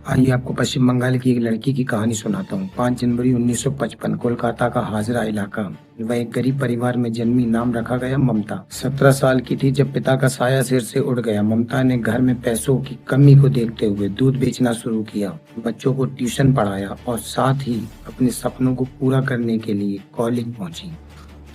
आइए आपको पश्चिम बंगाल की एक लड़की की कहानी सुनाता हूँ। 5 जनवरी 1955 कोलकाता का हाजरा इलाका। वह एक गरीब परिवार में जन्मी। नाम रखा गया ममता। 17 साल की थी जब पिता का साया सिर से उड़ गया। ममता ने घर में पैसों की कमी को देखते हुए दूध बेचना शुरू किया, बच्चों को ट्यूशन पढ़ाया और साथ ही अपने सपनों को पूरा करने के लिए कॉलेज पहुंची।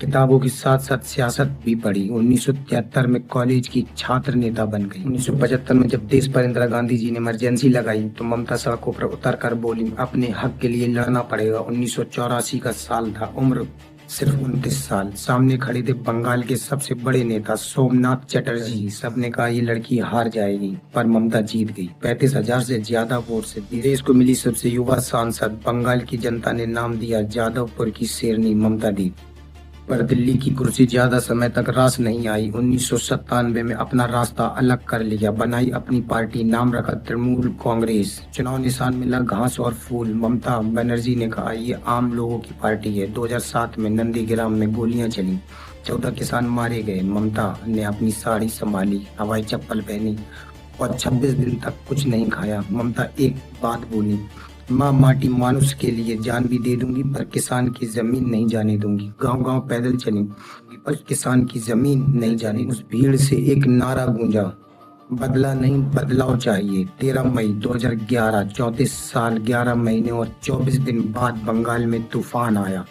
किताबों के साथ साथ सियासत भी पढ़ी। 1973 में कॉलेज की छात्र नेता बन गई। 1975 में जब देश पर इंदिरा गांधी जी ने इमरजेंसी लगाई तो ममता सड़कों पर उतर कर बोली, अपने हक के लिए लड़ना पड़ेगा। 1984 का साल था, उम्र सिर्फ 29 साल। सामने खड़े थे बंगाल के सबसे बड़े नेता सोमनाथ चटर्जी। सबने कहा ये लड़की हार जाएगी, पर ममता जीत गई। 35,000 से ज्यादा वोट से देश को मिली सबसे युवा सांसद। बंगाल की जनता ने नाम दिया जादवपुर की शेरनी ममता दी। पर दिल्ली की कुर्सी ज्यादा समय तक रास नहीं आई। 1997 में अपना रास्ता अलग कर लिया, बनाई अपनी पार्टी, नाम रखा तृणमूल कांग्रेस। चुनाव निशान मिला घास और फूल। ममता बनर्जी ने कहा ये आम लोगों की पार्टी है। 2007 में नंदीग्राम में गोलियां चली, 14 किसान मारे गए। ममता ने अपनी साड़ी संभाली, हवाई चप्पल पहनी और 26 दिन तक कुछ नहीं खाया। ममता एक बात बोली, माँ माटी मानुष के लिए जान भी दे दूंगी, पर किसान की जमीन नहीं जाने दूंगी। गांव गांव पैदल चली, पर किसान की जमीन नहीं जाने। उस भीड़ से एक नारा गूंजा, बदला नहीं बदलाव चाहिए। 13 मई 2011, 34 साल 11 महीने और 24 दिन बाद बंगाल में तूफान आया।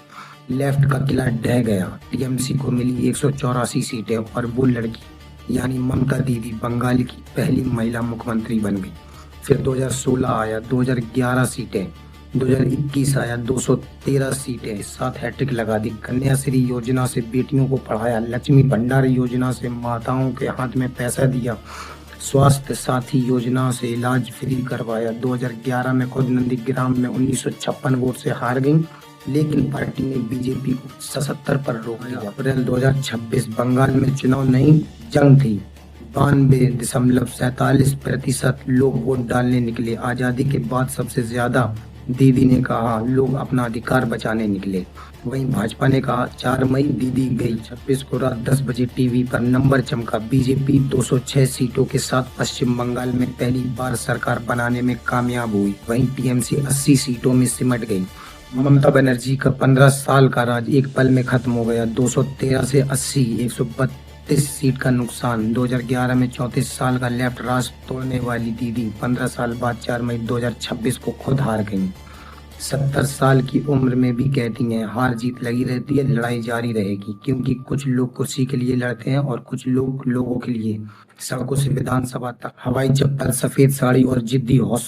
लेफ्ट का किला ढह गया। टीएमसी को मिली 184 सीटें और वो लड़की यानी ममता दीदी बंगाल की पहली महिला मुख्यमंत्री बन गई। फिर 2016 आया, 2011 सीटें। 2021 आया, 213 सीटें, साथ हैट्रिक लगा दी। कन्याश्री योजना से बेटियों को पढ़ाया, लक्ष्मी भंडार योजना से माताओं के हाथ में पैसा दिया, स्वास्थ्य साथी योजना से इलाज फ्री करवाया। 2011 में खुद नंदीग्राम में 1956 वोट से हार गई, लेकिन पार्टी ने बीजेपी को 77 पर रोक लिया। अप्रैल 2026 बंगाल में चुनाव नहीं जंग थी। 92.47% लोग वोट डालने निकले। आजादी के बाद सबसे ज्यादा, दीदी ने कहा, लोग अपना अधिकार बचाने निकले। वहीं भाजपा ने कहा 4 मई दीदी गई। 26 को रात 10 बजे टीवी पर नंबर चमका। बीजेपी 206 सीटों के साथ पश्चिम बंगाल में पहली बार सरकार बनाने में कामयाब हुई। वहीं टीएमसी 80 सीटों में सिमट गई। ममता बनर्जी का 15 साल का राज एक पल में खत्म हो गया। 213 से 80, 132 सीट का नुकसान। 2011 में 34 साल का लेफ्ट राज तोड़ने वाली दीदी 15 साल बाद 4 मई 2026 को खुद हार गई। 70 साल की उम्र में भी कहती हैं हार जीत लगी रहती है, लड़ाई जारी रहेगी, क्योंकि कुछ लोग कुर्सी के लिए लड़ते हैं और कुछ लोग लोगों के लिए। सड़कों से विधानसभा तक, हवाई चप्पल, सफेद साड़ी और जिद्दी हौसले